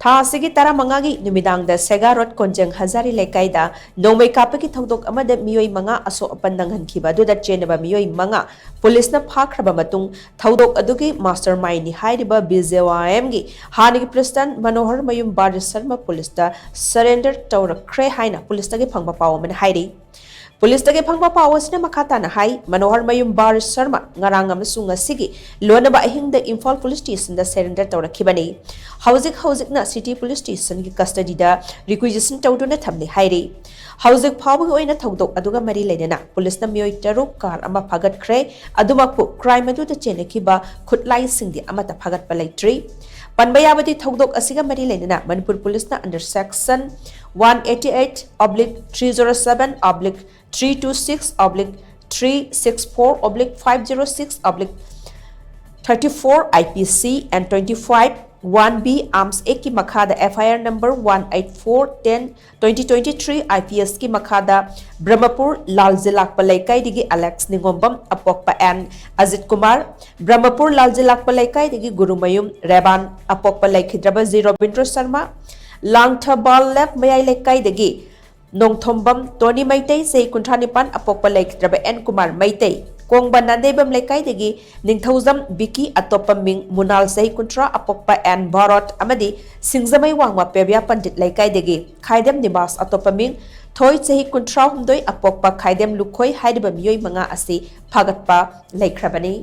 asigi tara mangagi numidang da Sega Road Konjeng Hajari Leikai da nongmei kappagi thoudok amada meeoi manga ashok-apan nanghankhiba aduda chennaba meeoi manga police na phakraba matung thoudok adugi mastermind ni haidiba Bjym gi Hannagi president Manoharmayum Barish Sharma police da surrender Tourakkhre haina police tagi phangba paw man hairi Police tagi phangba pawas na makata na hai Manoharmayum Barish Sharma ngarang amasung asigi lona ba ahing da Imphal Police Station da surrender Tourakkhibani hauzik na City Police Station ki custody da requisition tawduna thamni hairi hauzik phawgi oina thoudok aduga mari leina police na meeoi taruk car ama phagatkhre adumakpu crime adu da chenekhiba khutlai singdi amata phagatpa leitri Panbayabadi thoudok asiga mari leina Manipur Police na under section 188/307/364/506/34 IPC and 25/1B Arms A ki makhada FIR number 184/10/2023 IPS ki makhada Brahmapur Laljilakpa Leikai digi Alex Ningombam apokpa N Ajit Kumar Brahmapur Laljilakpa Leikai digi Gurumayum Rayban apokpa Laikhidraba G Robindro Sharma Langthabal Lep Mayai Leikai dagi Nongthongbam Tony Meitei sei kuntranipan apokpa Laikhidraba N Kumar Meitei Kongba Nandeibam Leikai dagi Ningthoujam Vicky atopa ming munal sei kuntra apokpa N Bhorot amadi singzamai wangwa pebya pandit Leikai dagi Khaidem Nivas atopa ming thoi sei kuntra humdoi apokpa Khaidem Lukhoi haidiba meeoi manga asi phagatpa leikrabani